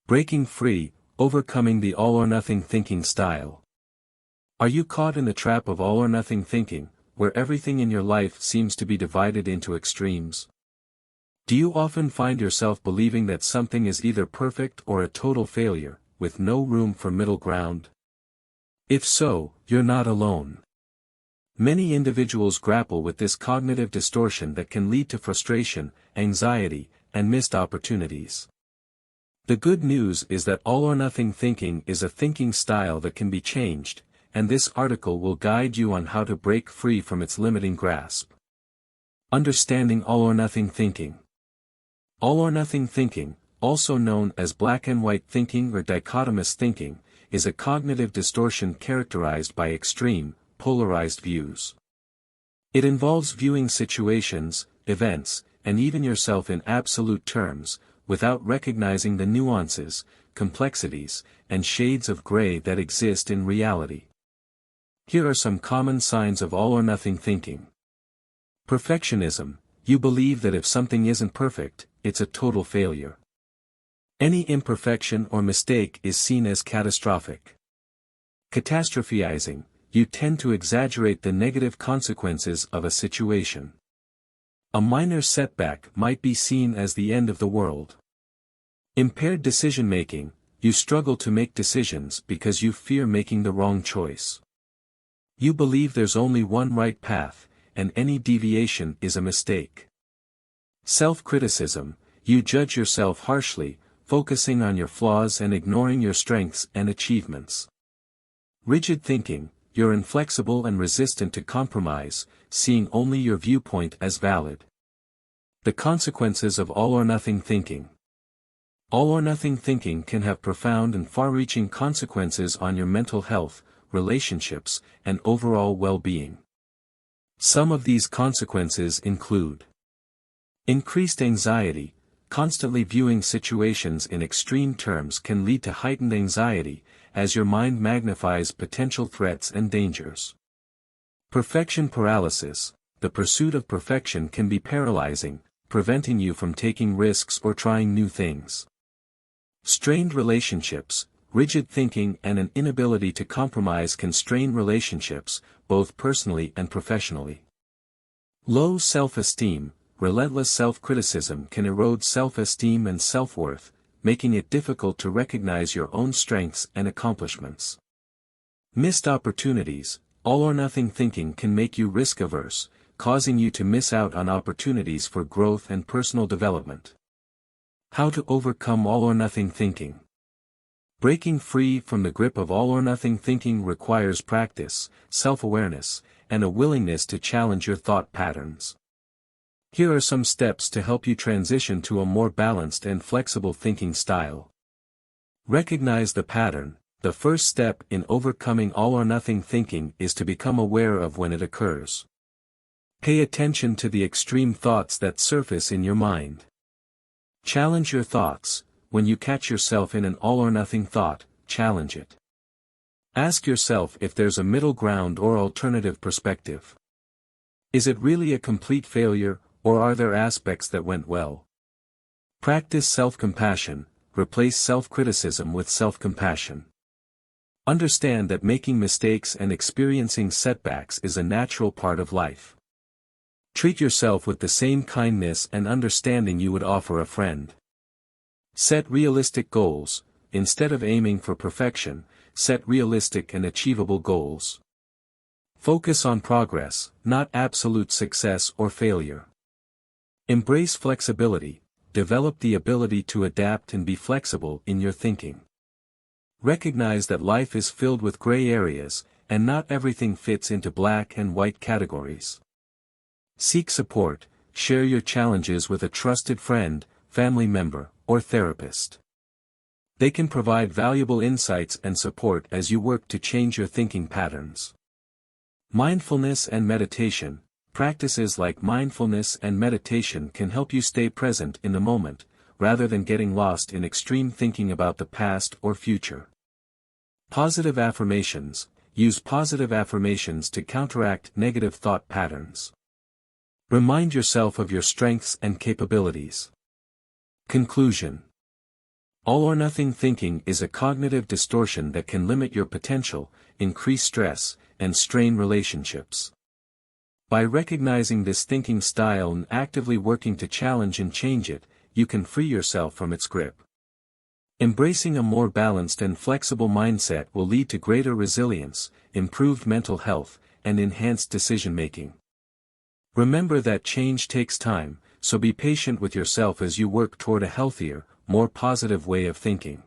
Breaking free, overcoming the all-or-nothing thinking style. Are you caught in the trap of all-or-nothing thinking, where everything in your life seems to be divided into extremes? Do you often find yourself believing that something is either perfect or a total failure, with no room for middle ground? If so, you're not alone. Many individuals grapple with this cognitive distortion that can lead to frustration, anxiety, and missed opportunities. The good news is that all-or-nothing thinking is a thinking style that can be changed, and this article will guide you on how to break free from its limiting grasp. Understanding all-or-nothing thinking. All-or-nothing thinking, also known as black and white thinking or dichotomous thinking, is a cognitive distortion characterized by extreme, polarized views. It involves viewing situations, events, and even yourself in absolute terms, without recognizing the nuances, complexities, and shades of gray that exist in reality. Here are some common signs of all-or-nothing thinking. Perfectionism. You believe that if something isn't perfect, it's a total failure. Any imperfection or mistake is seen as catastrophic. Catastrophizing. You tend to exaggerate the negative consequences of a situation. A minor setback might be seen as the end of the world. Impaired decision-making. You struggle to make decisions because you fear making the wrong choice. You believe there's only one right path, and any deviation is a mistake. Self-criticism. You judge yourself harshly, focusing on your flaws and ignoring your strengths and achievements. Rigid thinking. You're inflexible and resistant to compromise, seeing only your viewpoint as valid. The consequences of all-or-nothing thinking. All-or-nothing thinking can have profound and far-reaching consequences on your mental health, relationships, and overall well-being. Some of these consequences include increased anxiety. Constantly viewing situations in extreme terms can lead to heightened anxiety, as your mind magnifies potential threats and dangers. Perfection paralysis. The pursuit of perfection can be paralyzing, preventing you from taking risks or trying new things. Strained relationships. Rigid thinking and an inability to compromise can strain relationships, both personally and professionally. Low self-esteem. Relentless self-criticism can erode self-esteem and self-worth, making it difficult to recognize your own strengths and accomplishments. Missed opportunities. All-or-nothing thinking can make you risk-averse, causing you to miss out on opportunities for growth and personal development. How to overcome all-or-nothing thinking. Breaking free from the grip of all-or-nothing thinking requires practice, self-awareness, and a willingness to challenge your thought patterns. Here are some steps to help you transition to a more balanced and flexible thinking style. Recognize the pattern. The first step in overcoming all-or-nothing thinking is to become aware of when it occurs. Pay attention to the extreme thoughts that surface in your mind. Challenge your thoughts. When you catch yourself in an all-or-nothing thought, challenge it. Ask yourself if there's a middle ground or alternative perspective. Is it really a complete failure, or are there aspects that went well? Practice self-compassion. Replace self-criticism with self-compassion. Understand that making mistakes and experiencing setbacks is a natural part of life. Treat yourself with the same kindness and understanding you would offer a friend. Set realistic goals. Instead of aiming for perfection, set realistic and achievable goals. Focus on progress, not absolute success or failure. Embrace flexibility. Develop the ability to adapt and be flexible in your thinking. Recognize that life is filled with gray areas, and not everything fits into black and white categories. Seek support. Share your challenges with a trusted friend, family member, or therapist. They can provide valuable insights and support as you work to change your thinking patterns. Mindfulness and meditation. Practices like mindfulness and meditation can help you stay present in the moment, rather than getting lost in extreme thinking about the past or future. Positive affirmations. Use positive affirmations to counteract negative thought patterns. Remind yourself of your strengths and capabilities. Conclusion. All-or-nothing thinking is a cognitive distortion that can limit your potential, increase stress, and strain relationships. By recognizing this thinking style and actively working to challenge and change it, you can free yourself from its grip. Embracing a more balanced and flexible mindset will lead to greater resilience, improved mental health, and enhanced decision-making. Remember that change takes time, so be patient with yourself as you work toward a healthier, more positive way of thinking.